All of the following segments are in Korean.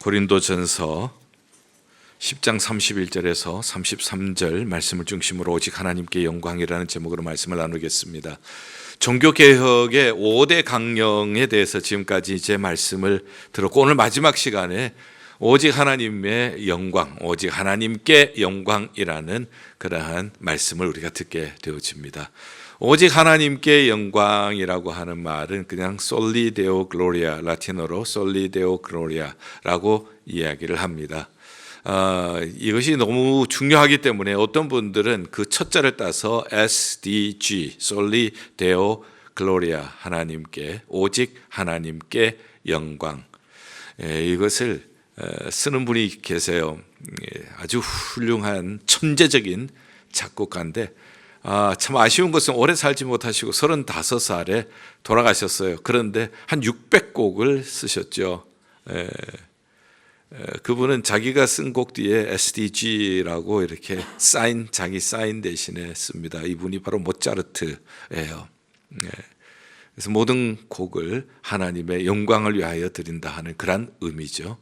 고린도전서 10장 31절에서 33절 말씀을 중심으로 오직 하나님께 영광이라는 제목으로 말씀을 나누겠습니다. 종교개혁의 5대 강령에 대해서 지금까지 이제 말씀을 들었고, 오늘 마지막 시간에 오직 하나님의 영광, 오직 하나님께 영광이라는 그러한 말씀을 우리가 듣게 되어집니다. 오직 하나님께 영광이라고 하는 말은 그냥 솔리 데오 글로리아, 라틴어로 솔리 데오 글로리아라고 이야기를 합니다. 이것이 너무 중요하기 때문에 어떤 분들은 그 첫 자를 따서 SDG, 솔리 데오 글로리아, 하나님께, 오직 하나님께 영광, 이것을 쓰는 분이 계세요. 아주 훌륭한 천재적인 작곡가인데, 참 아쉬운 것은 오래 살지 못하시고 35살에 돌아가셨어요. 그런데 한 600곡을 쓰셨죠. 그분은 자기가 쓴 곡 뒤에 SDG라고 이렇게 자기 사인 대신에 씁니다. 이분이 바로 모차르트예요. 그래서 모든 곡을 하나님의 영광을 위하여 드린다 하는 그런 의미죠.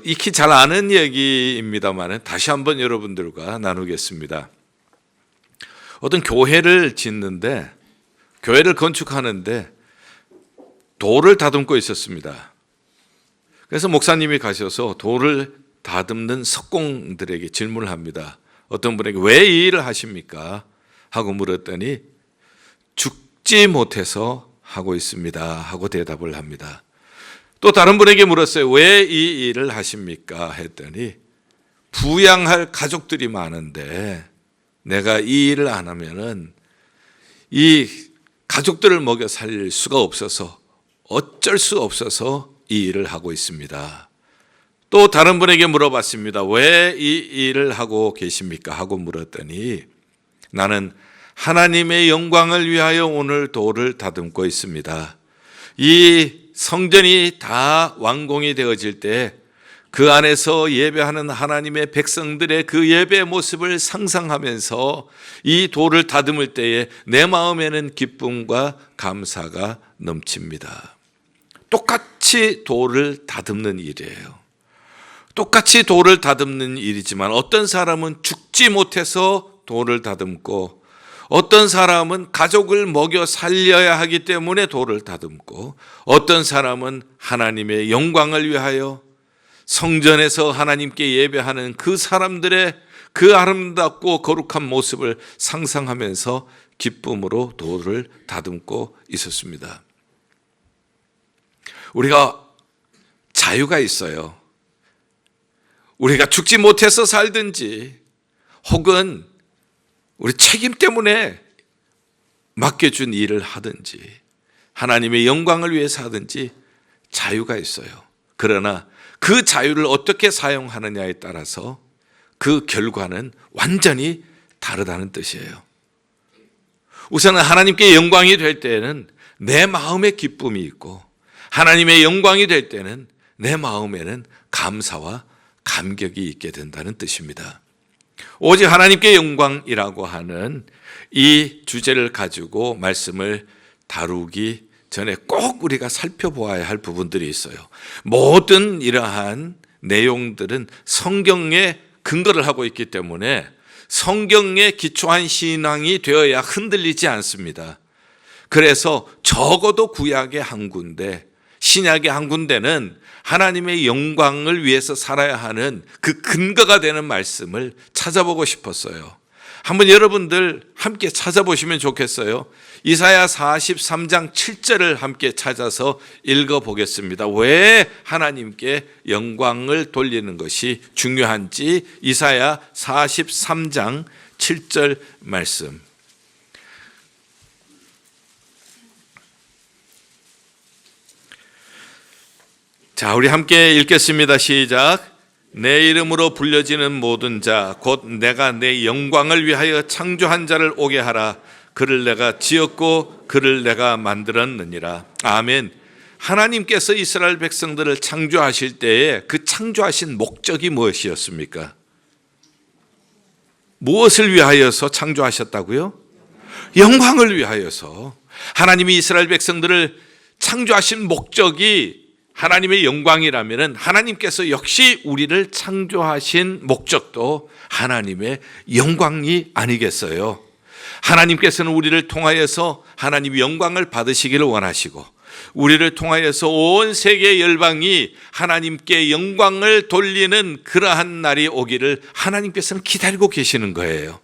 익히 잘 아는 얘기입니다만 다시 한번 여러분들과 나누겠습니다. 어떤 교회를 짓는데, 교회를 건축하는데 돌을 다듬고 있었습니다. 그래서 목사님이 가셔서 돌을 다듬는 석공들에게 질문을 합니다. 어떤 분에게 왜 이 일을 하십니까? 하고 물었더니 죽지 못해서 하고 있습니다 하고 대답을 합니다. 또 다른 분에게 물었어요. 왜 이 일을 하십니까? 했더니 부양할 가족들이 많은데 내가 이 일을 안 하면은 이 가족들을 먹여 살릴 수가 없어서 어쩔 수 없어서 이 일을 하고 있습니다. 또 다른 분에게 물어봤습니다. 왜 이 일을 하고 계십니까? 하고 물었더니 나는 하나님의 영광을 위하여 오늘 돌을 다듬고 있습니다. 이 성전이 다 완공이 되어질 때 그 안에서 예배하는 하나님의 백성들의 그 예배의 모습을 상상하면서 이 돌을 다듬을 때에 내 마음에는 기쁨과 감사가 넘칩니다. 똑같이 돌을 다듬는 일이에요. 똑같이 돌을 다듬는 일이지만 어떤 사람은 죽지 못해서 돌을 다듬고, 어떤 사람은 가족을 먹여 살려야 하기 때문에 돌을 다듬고, 어떤 사람은 하나님의 영광을 위하여 성전에서 하나님께 예배하는 그 사람들의 그 아름답고 거룩한 모습을 상상하면서 기쁨으로 돌을 다듬고 있었습니다. 우리가 자유가 있어요. 우리가 죽지 못해서 살든지 혹은 우리 책임 때문에 맡겨준 일을 하든지 하나님의 영광을 위해서 하든지 자유가 있어요. 그러나 그 자유를 어떻게 사용하느냐에 따라서 그 결과는 완전히 다르다는 뜻이에요. 우선은 하나님께 영광이 될 때는 내 마음에 기쁨이 있고, 하나님의 영광이 될 때는 내 마음에는 감사와 감격이 있게 된다는 뜻입니다. 오직 하나님께 영광이라고 하는 이 주제를 가지고 말씀을 다루기 전에 꼭 우리가 살펴보아야 할 부분들이 있어요. 모든 이러한 내용들은 성경에 근거를 하고 있기 때문에 성경에 기초한 신앙이 되어야 흔들리지 않습니다. 그래서 적어도 구약의 한 군데, 신약의 한 군데는 하나님의 영광을 위해서 살아야 하는 그 근거가 되는 말씀을 찾아보고 싶었어요. 한번 여러분들 함께 찾아보시면 좋겠어요. 이사야 43장 7절을 함께 찾아서 읽어보겠습니다. 왜 하나님께 영광을 돌리는 것이 중요한지 이사야 43장 7절 말씀. 자, 우리 함께 읽겠습니다. 시작. 내 이름으로 불려지는 모든 자, 곧 내가 내 영광을 위하여 창조한 자를 오게 하라. 그를 내가 지었고 그를 내가 만들었느니라. 아멘. 하나님께서 이스라엘 백성들을 창조하실 때에 그 창조하신 목적이 무엇이었습니까? 무엇을 위하여서 창조하셨다고요? 영광을 위하여서. 하나님이 이스라엘 백성들을 창조하신 목적이 하나님의 영광이라면 하나님께서 역시 우리를 창조하신 목적도 하나님의 영광이 아니겠어요? 하나님께서는 우리를 통하여서 하나님의 영광을 받으시기를 원하시고 우리를 통하여서 온 세계 열방이 하나님께 영광을 돌리는 그러한 날이 오기를 하나님께서는 기다리고 계시는 거예요.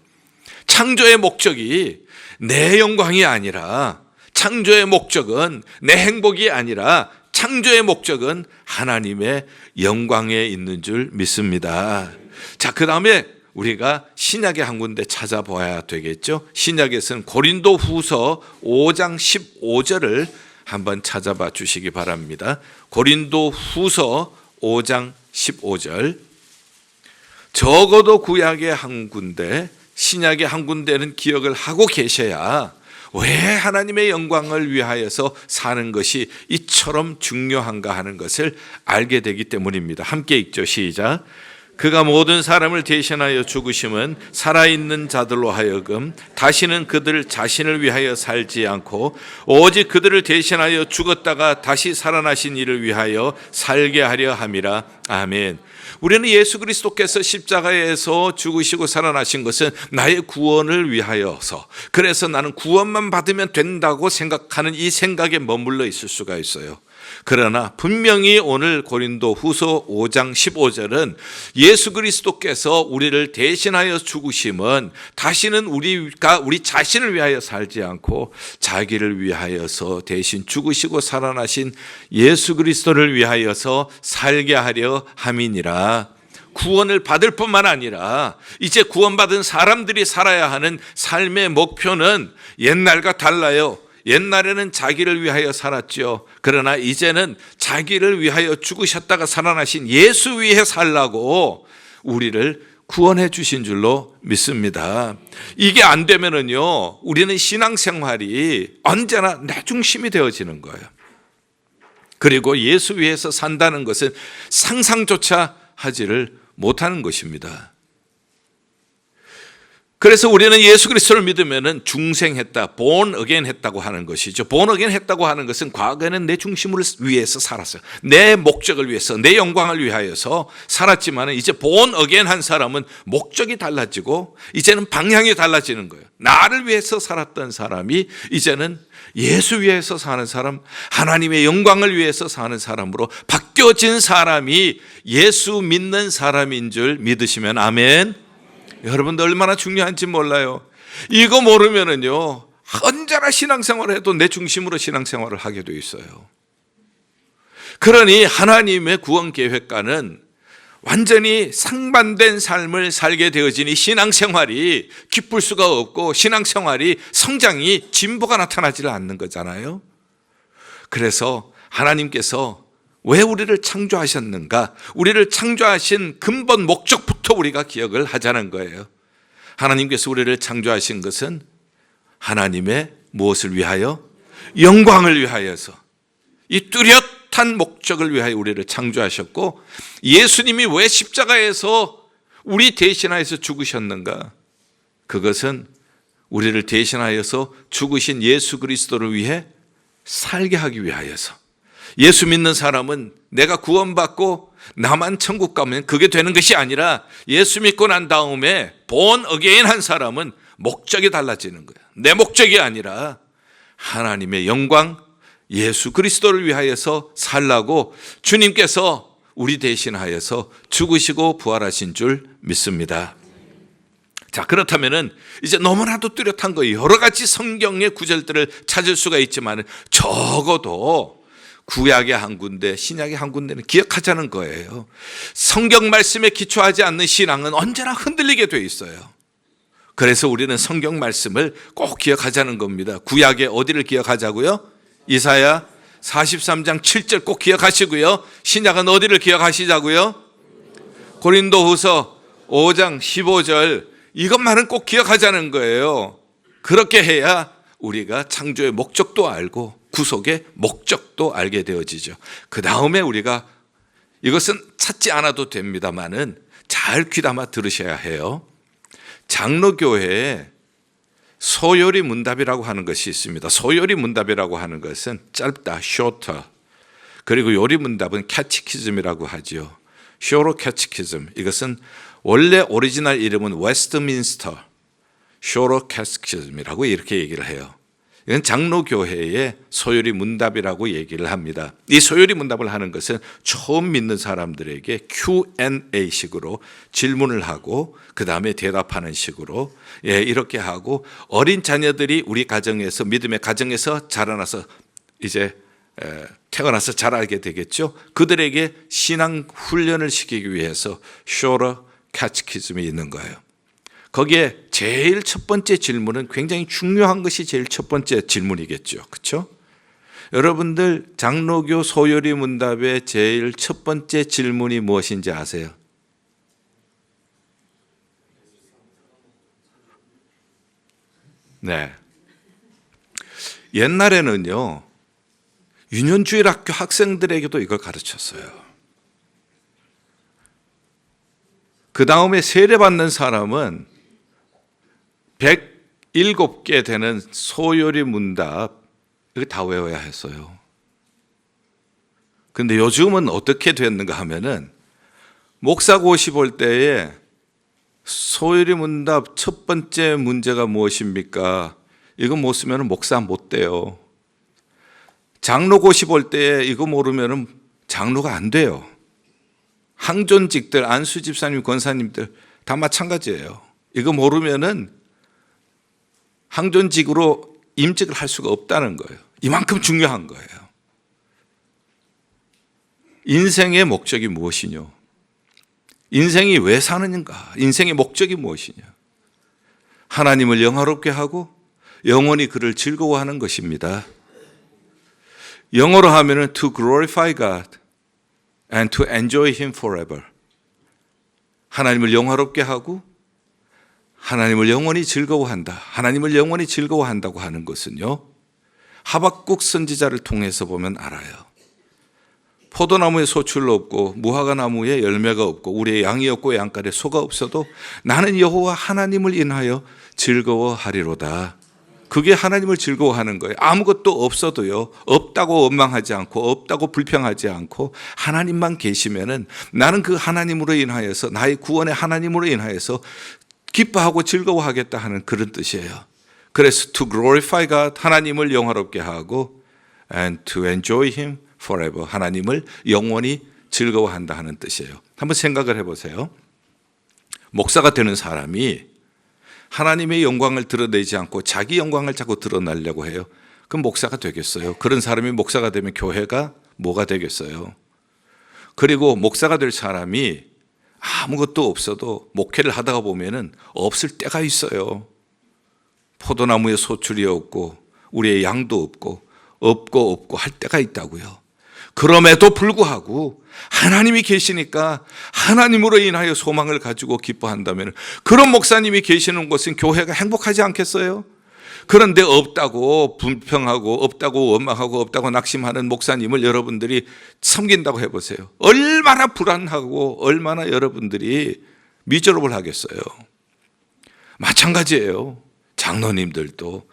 창조의 목적이 내 영광이 아니라, 창조의 목적은 내 행복이 아니라 창조의 목적은 하나님의 영광에 있는 줄 믿습니다. 자, 그 다음에 우리가 신약의 한 군데 찾아봐야 되겠죠. 신약에서는 고린도 후서 5장 15절을 한번 찾아봐 주시기 바랍니다. 고린도 후서 5장 15절. 적어도 구약의 한 군데, 신약의 한 군데는 기억을 하고 계셔야 왜 하나님의 영광을 위하여서 사는 것이 이처럼 중요한가 하는 것을 알게 되기 때문입니다. 함께 읽죠. 시작. 그가 모든 사람을 대신하여 죽으심은 살아있는 자들로 하여금 다시는 그들 자신을 위하여 살지 않고 오직 그들을 대신하여 죽었다가 다시 살아나신 이를 위하여 살게 하려 함이라. 아멘. 우리는 예수 그리스도께서 십자가에서 죽으시고 살아나신 것은 나의 구원을 위하여서, 그래서 나는 구원만 받으면 된다고 생각하는 이 생각에 머물러 있을 수가 있어요. 그러나 분명히 오늘 고린도 후서 5장 15절은 예수 그리스도께서 우리를 대신하여 죽으심은 다시는 우리가 우리 자신을 위하여 살지 않고 자기를 위하여서 대신 죽으시고 살아나신 예수 그리스도를 위하여서 살게 하려 함이니라. 구원을 받을 뿐만 아니라 이제 구원받은 사람들이 살아야 하는 삶의 목표는 옛날과 달라요. 옛날에는 자기를 위하여 살았죠. 그러나 이제는 자기를 위하여 죽으셨다가 살아나신 예수 위해 살라고 우리를 구원해 주신 줄로 믿습니다. 이게 안 되면은요, 우리는 신앙생활이 언제나 내 중심이 되어지는 거예요. 그리고 예수 위해서 산다는 것은 상상조차 하지를 못하는 것입니다. 그래서 우리는 예수 그리스도를 믿으면 중생했다, born again 했다고 하는 것이죠. born again 했다고 하는 것은 과거에는 내 중심을 위해서 살았어요. 내 목적을 위해서, 내 영광을 위하여서 살았지만 이제 born again 한 사람은 목적이 달라지고 이제는 방향이 달라지는 거예요. 나를 위해서 살았던 사람이 이제는 예수 위해서 사는 사람, 하나님의 영광을 위해서 사는 사람으로 바뀌어진 사람이 예수 믿는 사람인 줄 믿으시면 아멘. 여러분들 얼마나 중요한지 몰라요. 이거 모르면은요, 언제나 신앙생활을 해도 내 중심으로 신앙생활을 하게 돼 있어요. 그러니 하나님의 구원 계획과는 완전히 상반된 삶을 살게 되어지니 신앙생활이 기쁠 수가 없고 신앙생활이 성장이 진보가 나타나지 않는 거잖아요. 그래서 하나님께서 왜 우리를 창조하셨는가? 우리를 창조하신 근본 목적부터 우리가 기억을 하자는 거예요. 하나님께서 우리를 창조하신 것은 하나님의 무엇을 위하여? 영광을 위하여서, 이 뚜렷한 목적을 위하여 우리를 창조하셨고, 예수님이 왜 십자가에서 우리 대신하여서 죽으셨는가? 그것은 우리를 대신하여서 죽으신 예수 그리스도를 위해 살게 하기 위하여서. 예수 믿는 사람은 내가 구원받고 나만 천국 가면 그게 되는 것이 아니라 예수 믿고 난 다음에 born again 한 사람은 목적이 달라지는 거예요. 내 목적이 아니라 하나님의 영광, 예수 그리스도를 위하여서 살라고 주님께서 우리 대신하여서 죽으시고 부활하신 줄 믿습니다. 자, 그렇다면은 이제 너무나도 뚜렷한 거 여러 가지 성경의 구절들을 찾을 수가 있지만 적어도 구약의 한 군데, 신약의 한 군데는 기억하자는 거예요. 성경 말씀에 기초하지 않는 신앙은 언제나 흔들리게 돼 있어요. 그래서 우리는 성경 말씀을 꼭 기억하자는 겁니다. 구약의 어디를 기억하자고요? 이사야 43장 7절 꼭 기억하시고요. 신약은 어디를 기억하시자고요? 고린도후서 5장 15절, 이것만은 꼭 기억하자는 거예요. 그렇게 해야 우리가 창조의 목적도 알고 구속의 목적도 알게 되어지죠. 그 다음에 우리가 이것은 찾지 않아도 됩니다만은 잘 귀담아 들으셔야 해요. 장로교회에 소요리 문답이라고 하는 것이 있습니다. 소요리 문답이라고 하는 것은 짧다, shorter. 그리고 요리 문답은 캐치키즘이라고 하지요. 쇼로 캐치키즘. 이것은 원래 오리지널 이름은 웨스트민스터 쇼로 캐치키즘이라고 이렇게 얘기를 해요. 이건 장로교회의 소요리 문답이라고 얘기를 합니다. 이 소요리 문답을 하는 것은 처음 믿는 사람들에게 Q&A식으로 질문을 하고 그 다음에 대답하는 식으로 이렇게 하고 어린 자녀들이 우리 가정에서 믿음의 가정에서 자라나서 이제 태어나서 자라게 되겠죠. 그들에게 신앙 훈련을 시키기 위해서 쇼러 캐치키즘이 있는 거예요. 거기에 제일 첫 번째 질문은 굉장히 중요한 것이 제일 첫 번째 질문이겠죠. 그렇죠? 여러분들 장로교 소요리 문답의 제일 첫 번째 질문이 무엇인지 아세요? 네. 옛날에는요. 유년주일학교 학생들에게도 이걸 가르쳤어요. 그 다음에 세례받는 사람은 107개 되는 소요리 문답 이거 다 외워야 했어요. 근데 요즘은 어떻게 됐는가 하면은 목사 고시 볼 때에 소요리 문답 첫 번째 문제가 무엇입니까? 이거 못 쓰면 목사 못 돼요. 장로 고시 볼 때에 이거 모르면 장로가 안 돼요. 항존직들, 안수 집사님, 권사님들 다 마찬가지예요. 이거 모르면은 항존직으로 임직을 할 수가 없다는 거예요. 이만큼 중요한 거예요. 인생의 목적이 무엇이뇨? 인생이 왜 사느냐? 인생의 목적이 무엇이냐? 하나님을 영화롭게 하고 영원히 그를 즐거워하는 것입니다. 영어로 하면은 to glorify God and to enjoy Him forever. 하나님을 영화롭게 하고 하나님을 영원히 즐거워한다. 하나님을 영원히 즐거워한다고 하는 것은요. 하박국 선지자를 통해서 보면 알아요. 포도나무에 소출로 없고 무화과 나무에 열매가 없고 우리의 양이 없고 양갈에 소가 없어도 나는 여호와 하나님을 인하여 즐거워하리로다. 그게 하나님을 즐거워하는 거예요. 아무것도 없어도요. 없다고 원망하지 않고 없다고 불평하지 않고 하나님만 계시면은 나는 그 하나님으로 인하여서 나의 구원의 하나님으로 인하여서 기뻐하고 즐거워하겠다 하는 그런 뜻이에요. 그래서 to glorify God, 하나님을 영화롭게 하고 and to enjoy Him forever, 하나님을 영원히 즐거워한다 하는 뜻이에요. 한번 생각을 해보세요. 목사가 되는 사람이 하나님의 영광을 드러내지 않고 자기 영광을 자꾸 드러내려고 해요. 그럼 목사가 되겠어요? 그런 사람이 목사가 되면 교회가 뭐가 되겠어요? 그리고 목사가 될 사람이 아무것도 없어도 목회를 하다가 보면은 없을 때가 있어요. 포도나무에 소출이 없고 우리의 양도 없고 할 때가 있다고요. 그럼에도 불구하고 하나님이 계시니까 하나님으로 인하여 소망을 가지고 기뻐한다면 그런 목사님이 계시는 곳은 교회가 행복하지 않겠어요? 그런데 없다고 불평하고 없다고 원망하고 없다고 낙심하는 목사님을 여러분들이 섬긴다고 해보세요. 얼마나 불안하고 얼마나 여러분들이 미저러블 하겠어요. 마찬가지예요. 장로님들도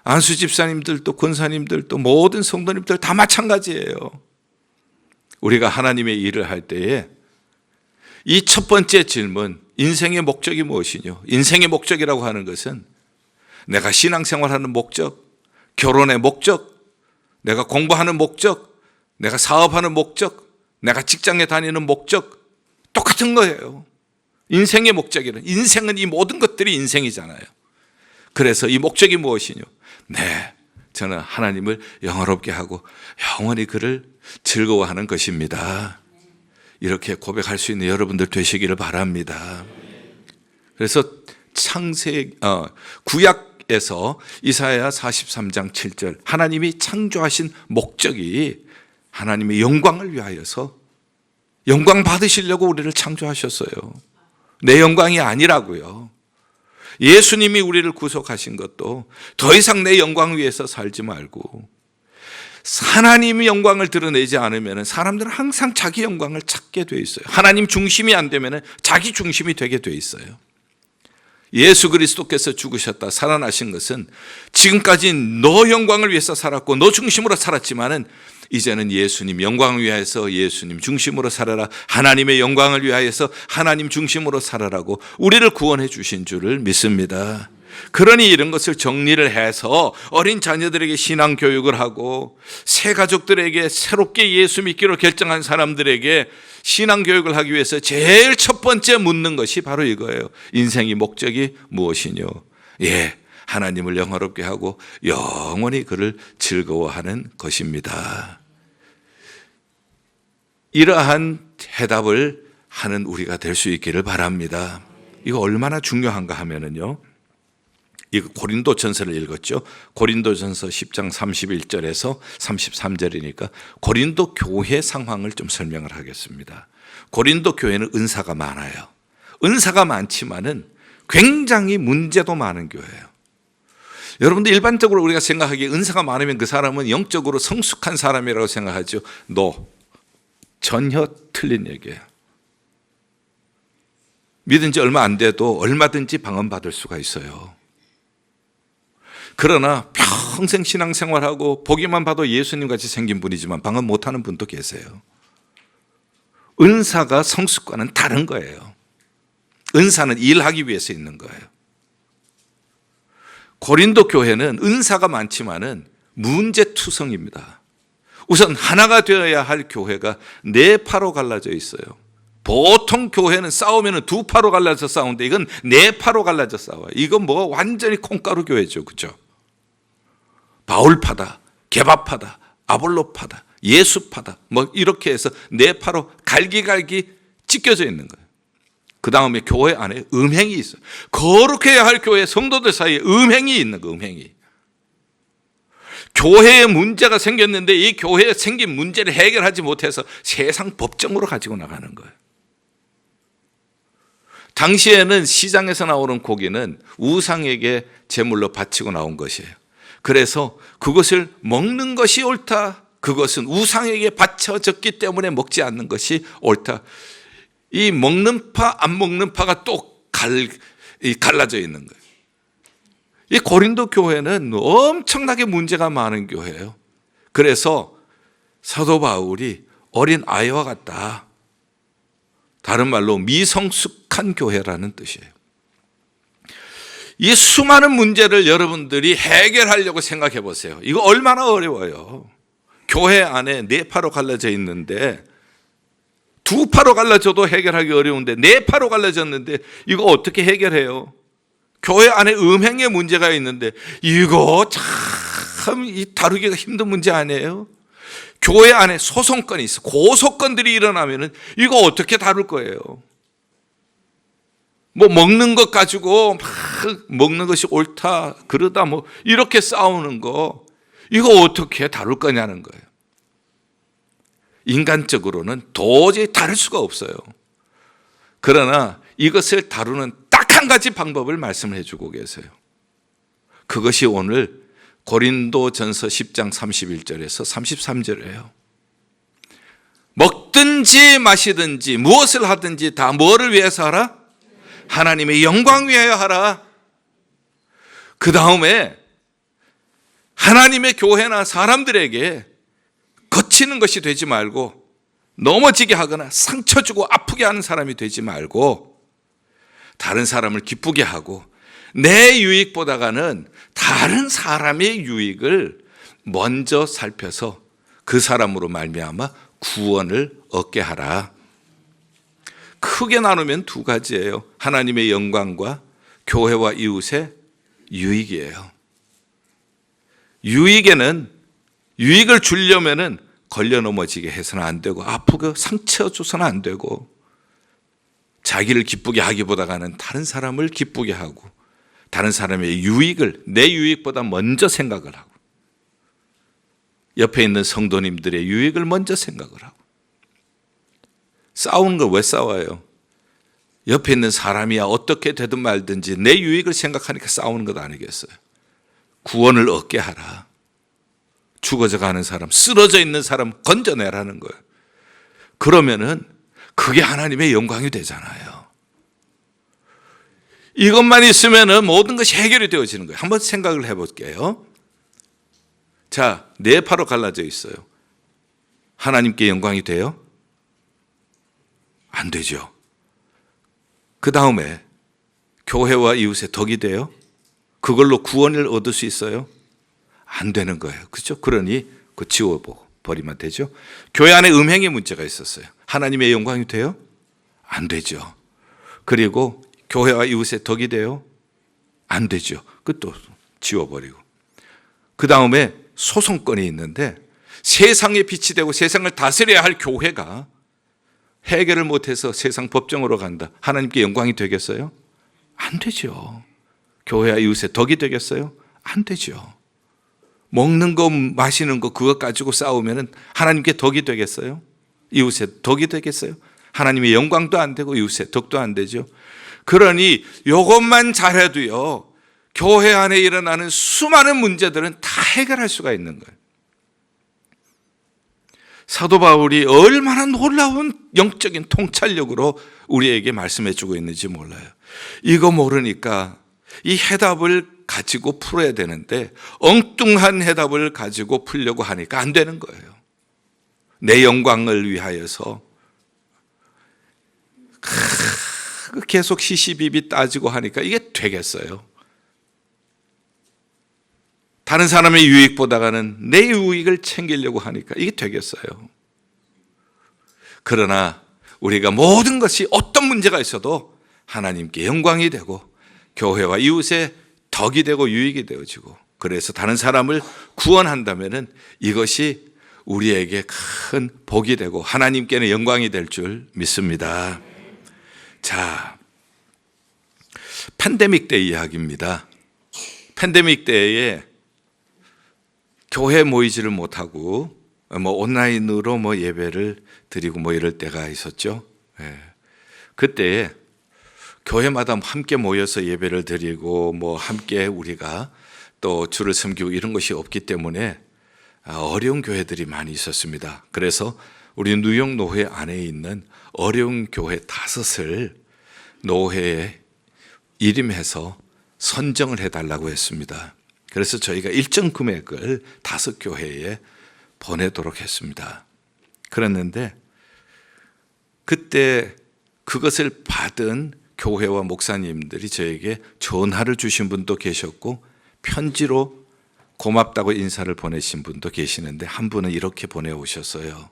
안수 집사님들도 권사님들도 모든 성도님들 다 마찬가지예요. 우리가 하나님의 일을 할 때에 이 첫 번째 질문, 인생의 목적이 무엇이뇨? 인생의 목적이라고 하는 것은 내가 신앙생활하는 목적, 결혼의 목적, 내가 공부하는 목적, 내가 사업하는 목적, 내가 직장에 다니는 목적 똑같은 거예요. 인생의 목적이란, 인생은 이 모든 것들이 인생이잖아요. 그래서 이 목적이 무엇이뇨? 네, 저는 하나님을 영화롭게 하고 영원히 그를 즐거워하는 것입니다. 이렇게 고백할 수 있는 여러분들 되시기를 바랍니다. 그래서 구약에서 이사야 43장 7절 하나님이 창조하신 목적이 하나님의 영광을 위하여서 영광 받으시려고 우리를 창조하셨어요. 내 영광이 아니라고요. 예수님이 우리를 구속하신 것도 더 이상 내 영광 위해서 살지 말고 하나님의 영광을 드러내지 않으면 사람들은 항상 자기 영광을 찾게 돼 있어요. 하나님 중심이 안 되면 자기 중심이 되게 돼 있어요. 예수 그리스도께서 죽으셨다 살아나신 것은 지금까지 너 영광을 위해서 살았고 너 중심으로 살았지만은 이제는 예수님 영광을 위하여서 예수님 중심으로 살아라. 하나님의 영광을 위하여서 하나님 중심으로 살아라고 우리를 구원해 주신 줄을 믿습니다. 그러니 이런 것을 정리를 해서 어린 자녀들에게 신앙 교육을 하고 새 가족들에게 새롭게 예수 믿기로 결정한 사람들에게 신앙 교육을 하기 위해서 제일 첫 번째 묻는 것이 바로 이거예요. 인생의 목적이 무엇이뇨? 하나님을 영화롭게 하고 영원히 그를 즐거워하는 것입니다. 이러한 해답을 하는 우리가 될 수 있기를 바랍니다. 이거 얼마나 중요한가 하면은요, 이거 고린도전서를 읽었죠. 고린도전서 10장 31절에서 33절이니까 고린도 교회 상황을 좀 설명을 하겠습니다. 고린도 교회는 은사가 많아요. 은사가 많지만은 굉장히 문제도 많은 교회예요. 여러분들 일반적으로 우리가 생각하기에 은사가 많으면 그 사람은 영적으로 성숙한 사람이라고 생각하죠. 전혀 틀린 얘기예요. 믿은 지 얼마 안 돼도 얼마든지 방언받을 수가 있어요. 그러나 평생 신앙생활하고 보기만 봐도 예수님같이 생긴 분이지만 방언 못하는 분도 계세요. 은사가 성숙과는 다른 거예요. 은사는 일하기 위해서 있는 거예요. 고린도 교회는 은사가 많지만은 문제투성입니다. 우선 하나가 되어야 할 교회가 네 파로 갈라져 있어요. 보통 교회는 싸우면 두 파로 갈라져 싸우는데 이건 네 파로 갈라져 싸워요. 이건 완전히 콩가루 교회죠. 그렇죠? 바울파다, 게바파다, 아볼로파다, 예수파다 이렇게 해서 네 파로 갈기갈기 찢겨져 있는 거예요. 그 다음에 교회 안에 음행이 있어요. 거룩해야 할 교회 성도들 사이에 음행이 있는 거예요. 음행이. 교회에 문제가 생겼는데 이 교회에 생긴 문제를 해결하지 못해서 세상 법정으로 가지고 나가는 거예요. 당시에는 시장에서 나오는 고기는 우상에게 제물로 바치고 나온 것이에요. 그래서 그것을 먹는 것이 옳다. 그것은 우상에게 바쳐졌기 때문에 먹지 않는 것이 옳다. 이 먹는 파, 안 먹는 파가 또 갈라져 있는 거예요. 이 고린도 교회는 엄청나게 문제가 많은 교회예요. 그래서 사도 바울이 어린 아이와 같다. 다른 말로 미성숙한 교회라는 뜻이에요. 이 수많은 문제를 여러분들이 해결하려고 생각해 보세요. 이거 얼마나 어려워요. 교회 안에 네 파로 갈라져 있는데 두 파로 갈라져도 해결하기 어려운데 네 파로 갈라졌는데 이거 어떻게 해결해요? 교회 안에 음행의 문제가 있는데 이거 참 다루기가 힘든 문제 아니에요? 교회 안에 소송건이 있어. 고소건들이 일어나면은 이거 어떻게 다룰 거예요? 먹는 것 가지고 막 먹는 것이 옳다 그러다 이렇게 싸우는 거 이거 어떻게 다룰 거냐는 거예요. 인간적으로는 도저히 다룰 수가 없어요. 그러나 이것을 다루는 딱 한 가지 방법을 말씀해 주고 계세요. 그것이 오늘 고린도전서 10장 31절에서 33절이에요. 먹든지 마시든지 무엇을 하든지 다 뭐를 위해서 하라? 하나님의 영광 위하여 하라. 그 다음에 하나님의 교회나 사람들에게 거치는 것이 되지 말고 넘어지게 하거나 상처 주고 아프게 하는 사람이 되지 말고 다른 사람을 기쁘게 하고 내 유익보다는 다른 사람의 유익을 먼저 살펴서 그 사람으로 말미암아 구원을 얻게 하라. 크게 나누면 두 가지예요. 하나님의 영광과 교회와 이웃의 유익이에요. 유익에는 유익을 주려면은 걸려 넘어지게 해서는 안 되고 아프고 상처 줘서는 안 되고 자기를 기쁘게 하기보다는 다른 사람을 기쁘게 하고 다른 사람의 유익을 내 유익보다 먼저 생각을 하고 옆에 있는 성도님들의 유익을 먼저 생각을 하고 싸우는 걸 왜 싸워요? 옆에 있는 사람이야 어떻게 되든 말든지 내 유익을 생각하니까 싸우는 것 아니겠어요? 구원을 얻게 하라. 죽어져 가는 사람, 쓰러져 있는 사람 건져내라는 거예요. 그러면은 그게 하나님의 영광이 되잖아요. 이것만 있으면 모든 것이 해결이 되어지는 거예요. 한번 생각을 해볼게요. 자, 네 파로 갈라져 있어요. 하나님께 영광이 돼요? 안 되죠. 그 다음에 교회와 이웃의 덕이 돼요? 그걸로 구원을 얻을 수 있어요? 안 되는 거예요. 그렇죠? 그러니 그 지워버리면 되죠. 교회 안에 음행의 문제가 있었어요. 하나님의 영광이 돼요? 안 되죠. 그리고 교회와 이웃의 덕이 돼요? 안 되죠. 그것도 지워버리고. 그 다음에 소송권이 있는데 세상의 빛이 되고 세상을 다스려야 할 교회가 해결을 못해서 세상 법정으로 간다. 하나님께 영광이 되겠어요? 안 되죠. 교회와 이웃의 덕이 되겠어요? 안 되죠. 먹는 거 마시는 거 그것 가지고 싸우면 하나님께 덕이 되겠어요? 이웃의 덕이 되겠어요? 하나님의 영광도 안 되고 이웃의 덕도 안 되죠. 그러니 이것만 잘해도요, 교회 안에 일어나는 수많은 문제들은 다 해결할 수가 있는 거예요. 사도 바울이 얼마나 놀라운 영적인 통찰력으로 우리에게 말씀해 주고 있는지 몰라요. 이거 모르니까 이 해답을 가지고 풀어야 되는데 엉뚱한 해답을 가지고 풀려고 하니까 안 되는 거예요. 내 영광을 위하여서 계속 시시비비 따지고 하니까 이게 되겠어요. 다른 사람의 유익보다는 내 유익을 챙기려고 하니까 이게 되겠어요. 그러나 우리가 모든 것이 어떤 문제가 있어도 하나님께 영광이 되고 교회와 이웃의 덕이 되고 유익이 되어지고 그래서 다른 사람을 구원한다면 이것이 우리에게 큰 복이 되고 하나님께는 영광이 될 줄 믿습니다. 자, 팬데믹 때 이야기입니다. 팬데믹 때에 교회 모이지를 못하고 온라인으로 예배를 드리고 이럴 때가 있었죠. 그때 교회마다 함께 모여서 예배를 드리고 함께 우리가 또 주를 섬기고 이런 것이 없기 때문에 어려운 교회들이 많이 있었습니다. 그래서 우리 뉴욕 노회 안에 있는 어려운 교회 5을 노회에 이름해서 선정을 해달라고 했습니다. 그래서 저희가 일정 금액을 5교회에 보내도록 했습니다. 그랬는데 그때 그것을 받은 교회와 목사님들이 저에게 전화를 주신 분도 계셨고 편지로 고맙다고 인사를 보내신 분도 계시는데 한 분은 이렇게 보내오셨어요.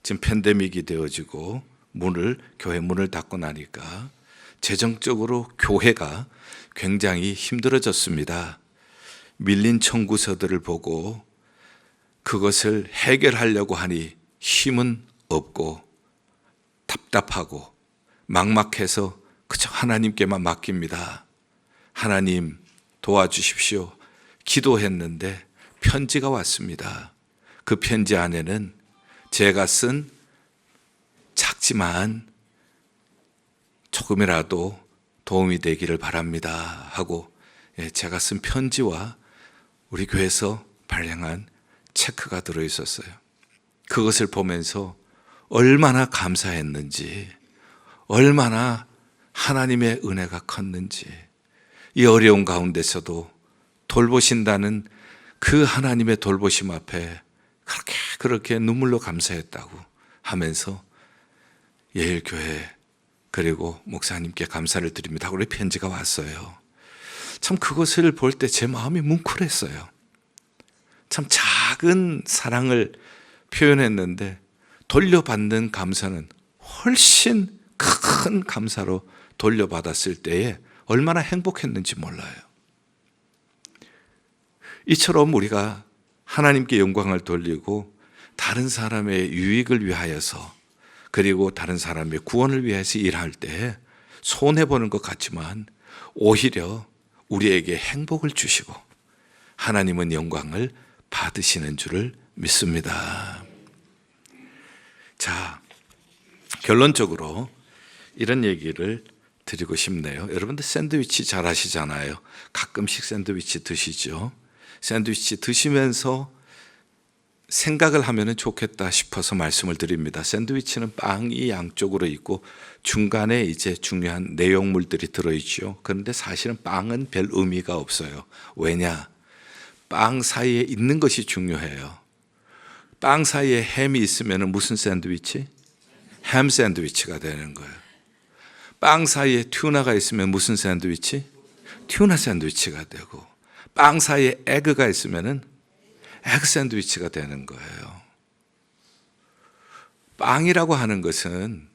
지금 팬데믹이 되어지고 교회 문을 닫고 나니까 재정적으로 교회가 굉장히 힘들어졌습니다. 밀린 청구서들을 보고 그것을 해결하려고 하니 힘은 없고 답답하고 막막해서 그저 하나님께만 맡깁니다. 하나님 도와주십시오. 기도했는데 편지가 왔습니다. 그 편지 안에는 제가 쓴 작지만 조금이라도 도움이 되기를 바랍니다 하고 제가 쓴 편지와 우리 교회에서 발행한 체크가 들어있었어요. 그것을 보면서 얼마나 감사했는지, 얼마나 하나님의 은혜가 컸는지, 이 어려운 가운데서도 돌보신다는 그 하나님의 돌보심 앞에 그렇게 눈물로 감사했다고 하면서 예일교회 그리고 목사님께 감사를 드립니다 하고 편지가 왔어요. 참 그것을 볼 때 제 마음이 뭉클했어요. 참 작은 사랑을 표현했는데 돌려받는 감사는 훨씬 큰 감사로 돌려받았을 때에 얼마나 행복했는지 몰라요. 이처럼 우리가 하나님께 영광을 돌리고 다른 사람의 유익을 위하여서 그리고 다른 사람의 구원을 위해서 일할 때 손해보는 것 같지만 오히려 우리에게 행복을 주시고 하나님은 영광을 받으시는 줄을 믿습니다. 자, 결론적으로 이런 얘기를 드리고 싶네요. 여러분들 샌드위치 잘 하시잖아요. 가끔씩 샌드위치 드시죠. 샌드위치 드시면서 생각을 하면 좋겠다 싶어서 말씀을 드립니다. 샌드위치는 빵이 양쪽으로 있고 중간에 이제 중요한 내용물들이 들어있죠. 그런데 사실은 빵은 별 의미가 없어요. 왜냐? 빵 사이에 있는 것이 중요해요. 빵 사이에 햄이 있으면 무슨 샌드위치? 햄 샌드위치가 되는 거예요. 빵 사이에 튜나가 있으면 무슨 샌드위치? 튜나 샌드위치가 되고, 빵 사이에 에그가 있으면 에그 샌드위치가 되는 거예요. 빵이라고 하는 것은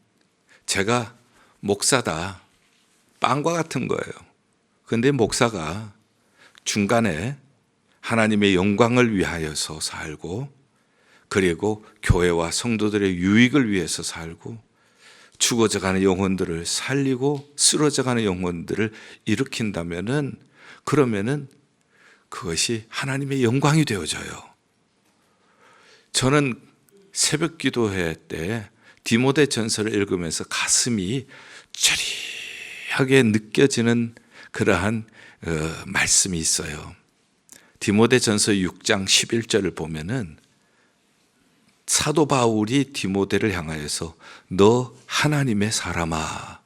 제가 목사다, 빵과 같은 거예요. 그런데 목사가 중간에 하나님의 영광을 위하여서 살고, 그리고 교회와 성도들의 유익을 위해서 살고, 죽어져가는 영혼들을 살리고 쓰러져가는 영혼들을 일으킨다면은, 그러면은 그것이 하나님의 영광이 되어져요. 저는 새벽 기도회 때 디모데 전서를 읽으면서 가슴이 저리하게 느껴지는 그러한 말씀이 있어요. 디모데 전서 6장 11절을 보면은 사도 바울이 디모데를 향하여서 너 하나님의 사람아.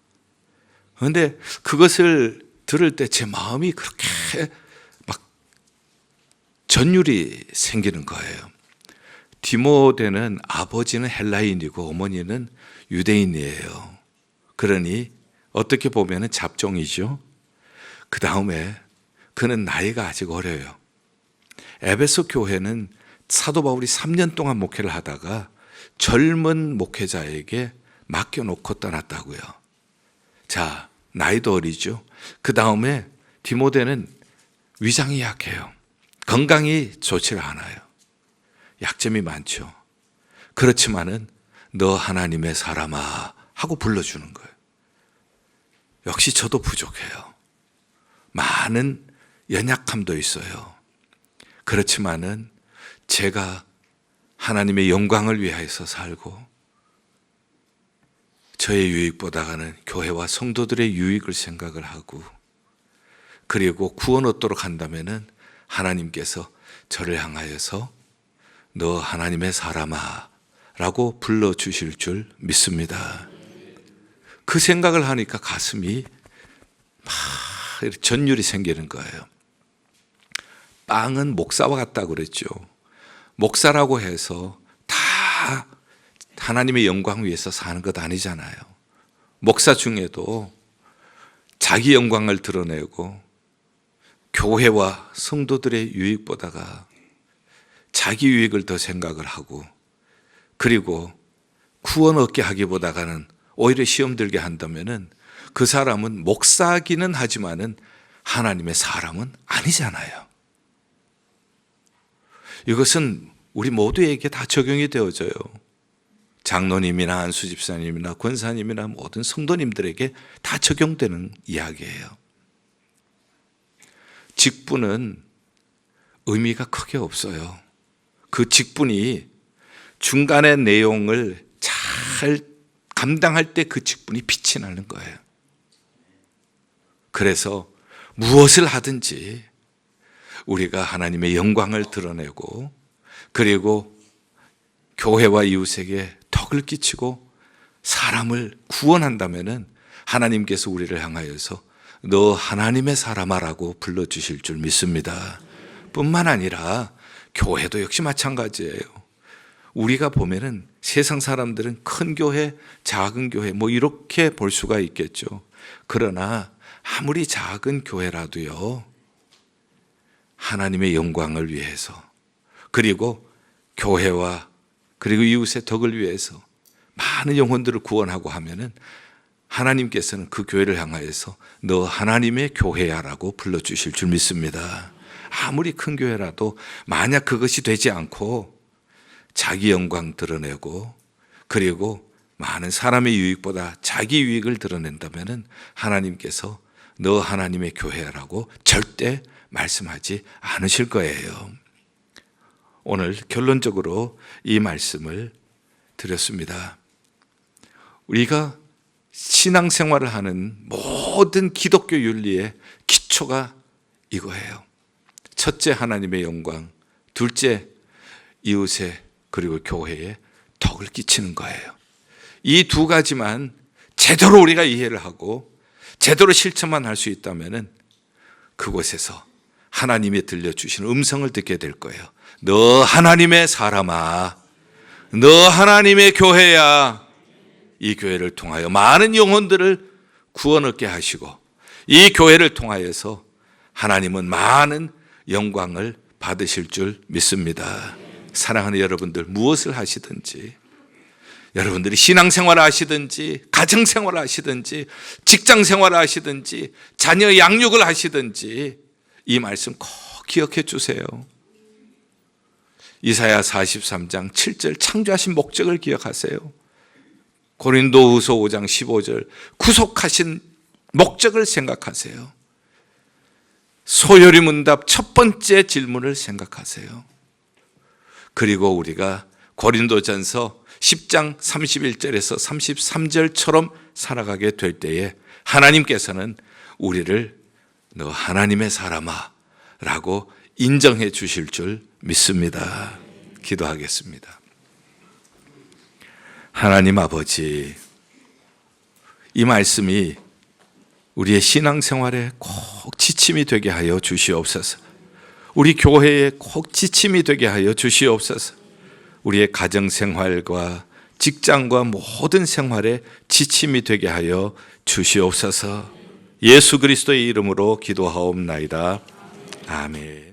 그런데 그것을 들을 때 제 마음이 그렇게 막 전율이 생기는 거예요. 디모데는 아버지는 헬라인이고 어머니는 유대인이에요. 그러니 어떻게 보면 잡종이죠. 그 다음에 그는 나이가 아직 어려요. 에베소 교회는 사도 바울이 3년 동안 목회를 하다가 젊은 목회자에게 맡겨놓고 떠났다고요. 자, 나이도 어리죠. 그 다음에 디모데는 위장이 약해요. 건강이 좋지가 않아요. 약점이 많죠. 그렇지만은 너 하나님의 사람아 하고 불러주는 거예요. 역시 저도 부족해요. 많은 연약함도 있어요. 그렇지만은 제가 하나님의 영광을 위하여서 살고 저의 유익보다는 교회와 성도들의 유익을 생각을 하고, 그리고 구원 얻도록 한다면은 하나님께서 저를 향하여서 너 하나님의 사람아 라고 불러주실 줄 믿습니다. 그 생각을 하니까 가슴이 막 전율이 생기는 거예요. 빵은 목사와 같다고 그랬죠. 목사라고 해서 다 하나님의 영광 위해서 사는 것 아니잖아요. 목사 중에도 자기 영광을 드러내고 교회와 성도들의 유익보다가 자기 유익을 더 생각을 하고, 그리고 구원 얻게 하기보다는 오히려 시험 들게 한다면은 그 사람은 목사기는 하지만은 하나님의 사람은 아니잖아요. 이것은 우리 모두에게 다 적용이 되어져요. 장로님이나 안수집사님이나 권사님이나 모든 성도님들에게 다 적용되는 이야기예요. 직분은 의미가 크게 없어요. 그 직분이 중간의 내용을 잘 감당할 때 그 직분이 빛이 나는 거예요. 그래서 무엇을 하든지 우리가 하나님의 영광을 드러내고, 그리고 교회와 이웃에게 덕을 끼치고 사람을 구원한다면은 하나님께서 우리를 향하여서 너 하나님의 사람아라고 불러주실 줄 믿습니다. 뿐만 아니라 교회도 역시 마찬가지예요. 우리가 보면은 세상 사람들은 큰 교회, 작은 교회 뭐 이렇게 볼 수가 있겠죠. 그러나 아무리 작은 교회라도요, 하나님의 영광을 위해서, 그리고 교회와 그리고 이웃의 덕을 위해서 많은 영혼들을 구원하고 하면은 하나님께서는 그 교회를 향하여서 너 하나님의 교회야라고 불러주실 줄 믿습니다. 아무리 큰 교회라도 만약 그것이 되지 않고 자기 영광 드러내고, 그리고 많은 사람의 유익보다 자기 유익을 드러낸다면은 하나님께서 너 하나님의 교회라고 절대 말씀하지 않으실 거예요. 오늘 결론적으로 이 말씀을 드렸습니다. 우리가 신앙생활을 하는 모든 기독교 윤리의 기초가 이거예요. 첫째, 하나님의 영광. 둘째, 이웃에 그리고 교회에 덕을 끼치는 거예요. 이 두 가지만 제대로 우리가 이해를 하고 제대로 실천만 할 수 있다면 그곳에서 하나님이 들려주시는 음성을 듣게 될 거예요. 너 하나님의 사람아, 너 하나님의 교회야. 이 교회를 통하여 많은 영혼들을 구원 얻게 하시고 이 교회를 통하여서 하나님은 많은 영광을 받으실 줄 믿습니다. 사랑하는 여러분들, 무엇을 하시든지, 여러분들이 신앙생활을 하시든지 가정생활을 하시든지 직장생활을 하시든지 자녀 양육을 하시든지 이 말씀 꼭 기억해 주세요. 이사야 43장 7절 창조하신 목적을 기억하세요. 고린도후서 5장 15절 구속하신 목적을 생각하세요. 소요리 문답 첫 번째 질문을 생각하세요. 그리고 우리가 고린도전서 10장 31절에서 33절처럼 살아가게 될 때에 하나님께서는 우리를 너 하나님의 사람아 라고 인정해 주실 줄 믿습니다. 기도하겠습니다. 하나님 아버지, 이 말씀이 우리의 신앙생활에 꼭 지침이 되게 하여 주시옵소서. 우리 교회에 꼭 지침이 되게 하여 주시옵소서. 우리의 가정생활과 직장과 모든 생활에 지침이 되게 하여 주시옵소서. 예수 그리스도의 이름으로 기도하옵나이다. 아멘.